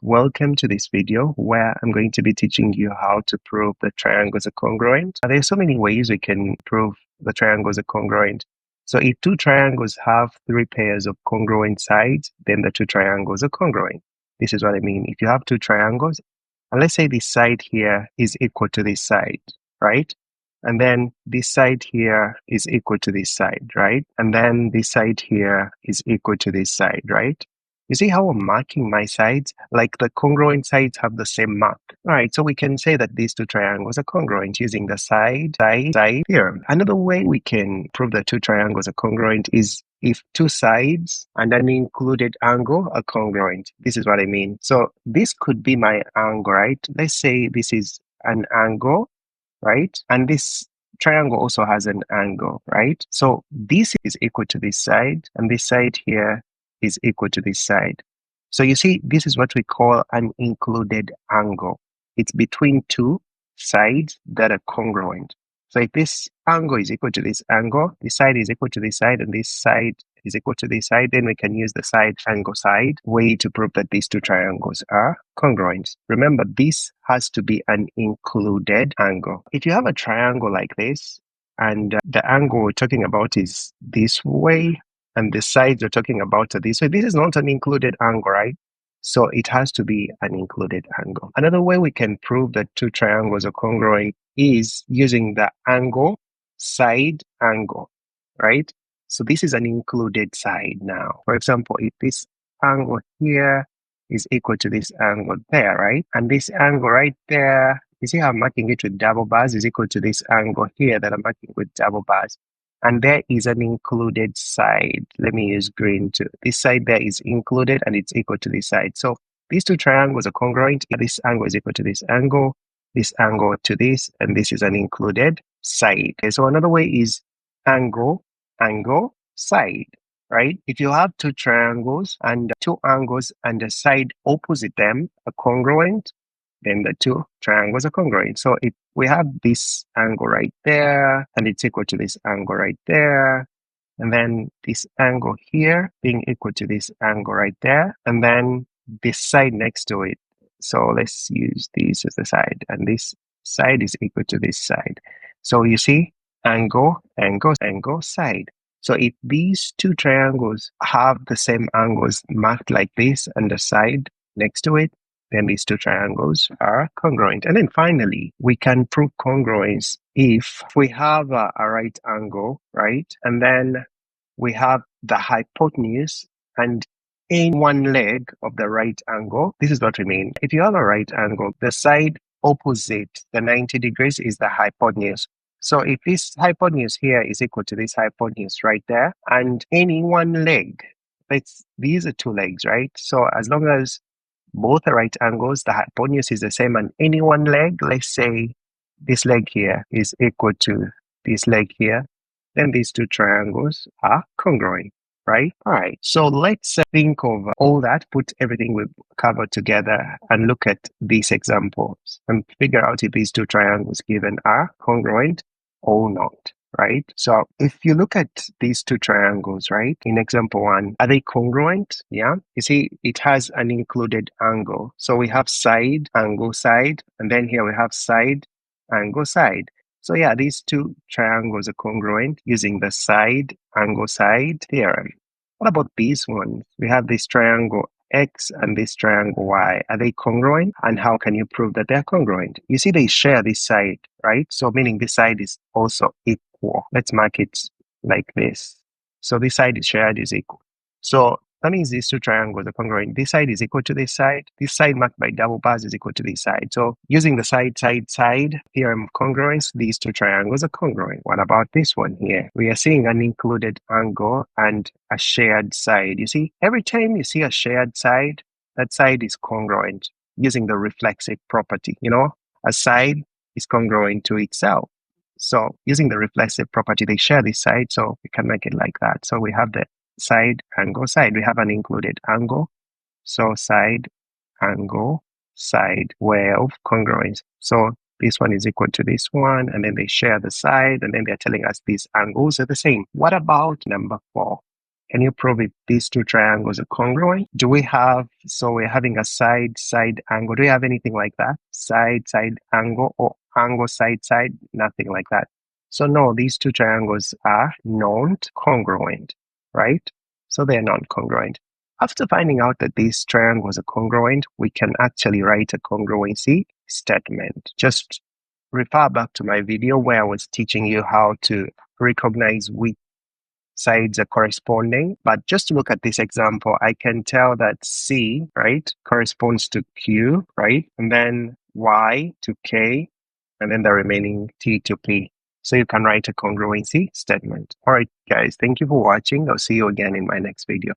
Welcome to this video where I'm going to be teaching you how to prove the triangles are congruent. There are so many ways we can prove the triangles are congruent. So if two triangles have three pairs of congruent sides, then the two triangles are congruent. This is what I mean. If you have two triangles, and let's say this side here is equal to this side, right? And then this side here is equal to this side, right? And then this side here is equal to this side, right? You see how I'm marking my sides? Like the congruent sides have the same mark. All right, so we can say that these two triangles are congruent using the side theorem. Another way we can prove that two triangles are congruent is if two sides and an included angle are congruent. This is what I mean. So this could be my angle, right? Let's say this is an angle, right? And this triangle also has an angle, right? So this is equal to this side, and this side here is equal to this side. So you see, this is what we call an included angle. It's between two sides that are congruent. So if this angle is equal to this angle, this side is equal to this side, and this side is equal to this side, then we can use the side angle side way to prove that these two triangles are congruent. Remember, this has to be an included angle. If you have a triangle like this, and the angle we're talking about is this way, and the sides we're talking about are this way, this is not an included angle, right? So it has to be an included angle. Another way we can prove that two triangles are congruent is using the angle side angle, right? So this is an included side now. For example, if this angle here is equal to this angle there, right? And this angle right there, you see how I'm marking it with double bars, is equal to this angle here that I'm marking with double bars. And there is an included side. Let me use green too. This side there is included and it's equal to this side. So these two triangles are congruent. This angle is equal to this angle to this, and this is an included side. Okay, so another way is angle, side, right? If you have two triangles and two angles and the side opposite them are congruent, then the two triangles are congruent. So if we have this angle right there, and it's equal to this angle right there, and then this angle here being equal to this angle right there, and then this side next to it. So let's use this as the side, and this side is equal to this side. So you see, angle, side. So if these two triangles have the same angles marked like this and the side next to it, then these two triangles are congruent. And then finally, we can prove congruence if we have a right angle, right? And then we have the hypotenuse and in one leg of the right angle. This is what we mean. If you have a right angle, the side opposite the 90 degrees is the hypotenuse. So if this hypotenuse here is equal to this hypotenuse right there, and any one leg, these are two legs, right? So as long as both are right angles, the hypotenuse is the same, and any one leg, let's say this leg here is equal to this leg here, then these two triangles are congruent, right? All right, so let's think of all that, put everything we've covered together and look at these examples and figure out if these two triangles given are congruent or not, right? So if you look at these two triangles, right, in example one, are they congruent? Yeah. You see, it has an included angle. So we have side, angle, side, and then here we have side, angle, side. So yeah, these two triangles are congruent using the side, angle, side theorem. What about these ones? We have this triangle X and this triangle Y. Are they congruent? And how can you prove that they're congruent? You see, they share this side, right? So meaning this side is also equal. Let's mark it like this. So this side is shared is equal. So that means these two triangles are congruent. This side is equal to this side. This side marked by double bars is equal to this side. So using the side theorem of congruence, these two triangles are congruent. What about this one here? We are seeing an included angle and a shared side. You see, every time you see a shared side, that side is congruent using the reflexive property. You know, a side is congruent to itself. So using the reflexive property, they share this side, so we can make it like that. So we have the side, angle, side. We have an included angle. So side, angle, side way of congruence. So this one is equal to this one, and then they share the side, and then they're telling us these angles are the same. What about number 4? Can you prove if these two triangles are congruent? Do we have, so we're having a side angle. Do we have anything like that? Side angle, or angle side? Nothing like that. So no, these two triangles are not congruent, right? So they're not congruent. After finding out that these triangles are congruent, we can actually write a congruency statement. Just refer back to my video where I was teaching you how to recognize which sides are corresponding. But just look at this example. I can tell that C, right, corresponds to Q, right? And then Y to K, and then the remaining T to P. So you can write a congruency statement. All right, guys, thank you for watching. I'll see you again in my next video.